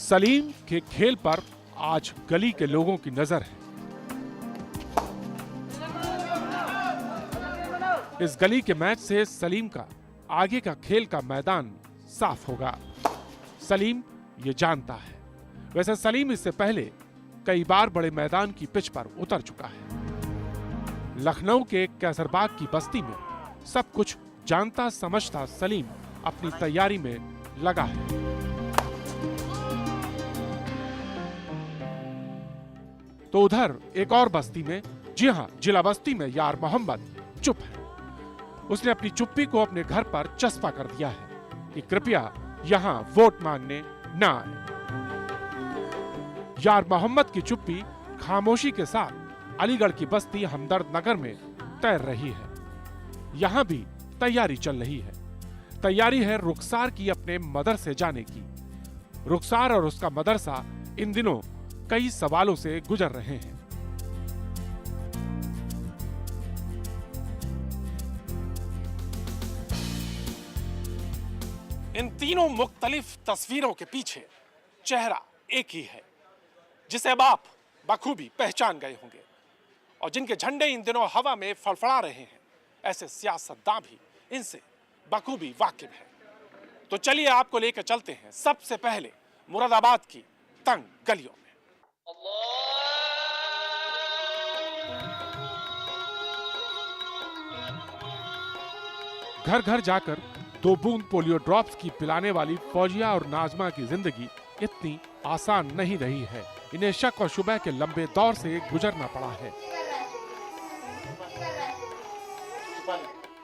सलीम के खेल पर आज गली के लोगों की नजर है। इस गली के मैच से सलीम का आगे का खेल का मैदान साफ होगा। सलीम ये जानता है। वैसे सलीम इससे पहले कई बार बड़े मैदान की पिच पर उतर चुका है। लखनऊ के कैसरबाग की बस्ती में सब कुछ जानता समझता सलीम अपनी तैयारी में लगा है। तो उधर एक और बस्ती में, जी हां, जिला बस्ती में यार मोहम्मद चुप है। उसने अपनी चुप्पी को अपने घर पर चस्पा कर दिया है कि कृपया यहां वोट मांगने ना आए। यार मोहम्मद की चुप्पी खामोशी के साथ अलीगढ़ की बस्ती हमदर्द नगर में तैर रही है। यहां भी तैयारी चल रही है। तैयारी है रुखसार की अपने मदरसे जाने की। रुखसार और उसका मदरसा इन दिनों कई सवालों से गुजर रहे हैं। इन तीनों मुख्तलिफ तस्वीरों के पीछे चेहरा एक ही है, जिसे अब आप बखूबी पहचान गए होंगे और जिनके झंडे इन दिनों हवा में फड़फड़ा रहे हैं। ऐसे सियासतदान भी इनसे बखूबी वाकिफ है। तो चलिए आपको लेकर चलते हैं सबसे पहले मुरादाबाद की तंग गलियों में। घर घर जाकर 2 बूंद पोलियो ड्रॉप्स की पिलाने वाली फौजिया और नाजमा की जिंदगी इतनी आसान नहीं रही है। इन्हें शक और शुबह के लंबे दौर से गुजरना पड़ा है।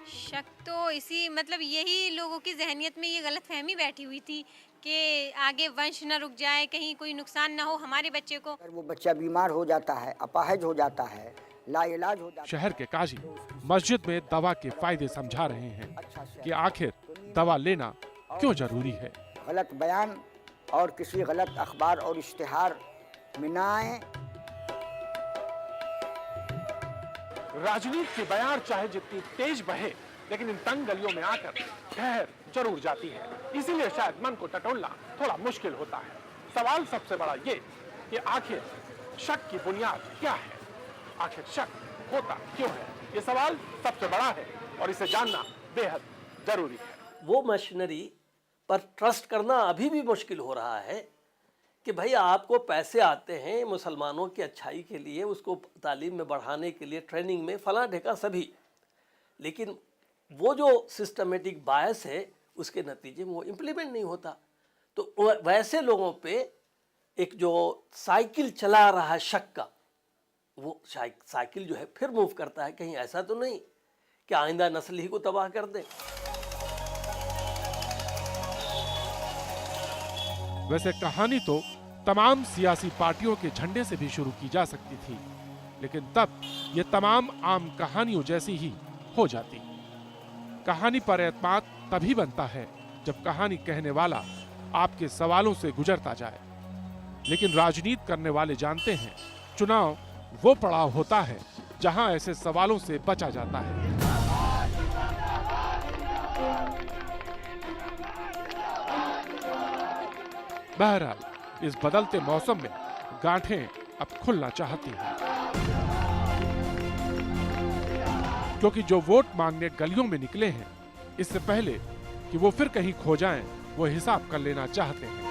शक तो इसी यही लोगों की जहनियत में ये गलतफहमी बैठी हुई थी कि आगे वंश न रुक जाए, कहीं कोई नुकसान ना हो हमारे बच्चे को। वो बच्चा बीमार हो जाता है, अपाहिज हो जाता है, लाइलाज हो जाता है। शहर के काजी मस्जिद में दवा के फायदे समझा रहे हैं कि आखिर दवा लेना क्यों जरूरी है। गलत बयान और किसी गलत अखबार और इश्तिहार में ना आए। राजनीति की बयार चाहे जितनी तेज बहे, लेकिन इन तंग गलियों में आकर ठहर जरूर जाती है। इसीलिए शायद मन को टटोलना थोड़ा मुश्किल होता है। सवाल सबसे बड़ा ये कि आखिर शक की बुनियाद क्या है, आखिर शक होता क्यों है। ये सवाल सबसे बड़ा है और इसे जानना बेहद जरूरी है। वो मशीनरी पर ट्रस्ट करना अभी भी मुश्किल हो रहा है कि भाई आपको पैसे आते हैं मुसलमानों की अच्छाई के लिए, उसको तालीम में बढ़ाने के लिए, ट्रेनिंग में, फला ढेका सभी, लेकिन वो जो सिस्टमेटिक बायस है उसके नतीजे में वो इम्प्लीमेंट नहीं होता। तो वैसे लोगों पे एक जो साइकिल चला रहा है शक का, वो साइकिल जो है फिर मूव करता है। कहीं ऐसा तो नहीं कि आइंदा नस्ल ही को तबाह कर दे। वैसे कहानी तो तमाम सियासी पार्टियों के झंडे से भी शुरू की जा सकती थी, लेकिन तब ये तमाम आम कहानियों जैसी ही हो जाती। कहानी पर एतमाद तभी बनता है जब कहानी कहने वाला आपके सवालों से गुजरता जाए। लेकिन राजनीति करने वाले जानते हैं, चुनाव वो पड़ाव होता है जहां ऐसे सवालों से बचा जाता है। बहरहाल इस बदलते मौसम में गांठें अब खुलना चाहती हैं, क्योंकि जो वोट मांगने गलियों में निकले हैं, इससे पहले कि वो फिर कहीं खो जाएं, वो हिसाब कर लेना चाहते हैं।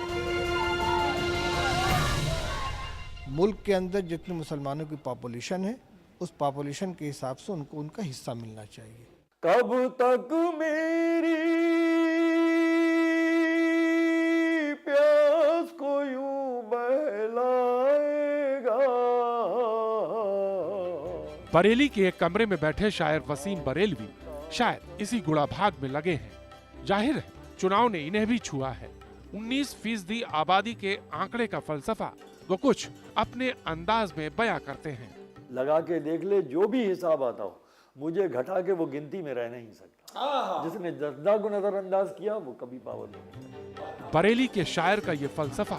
मुल्क के अंदर जितने मुसलमानों की पॉपुलेशन है, उस पॉपुलेशन के हिसाब से उनको उनका हिस्सा मिलना चाहिए। कब तक मेरी प्यास को यूं बहलाएगा। बरेली के एक कमरे में बैठे शायर वसीम बरेलवी शायद इसी गुड़ा भाग में लगे हैं। जाहिर है चुनाव ने इन्हें भी छुआ है। 19% आबादी के आंकड़े का फलसफा वो कुछ अपने अंदाज में बयां करते हैं। लगा के देख ले, जो भी हिसाब आता हो, मुझे घटा के वो गिनती में रह नहीं सकता। जिसने जज्बा को नजरअंदाज किया वो कभी पावर नहीं। बरेली के शायर का ये फलसफा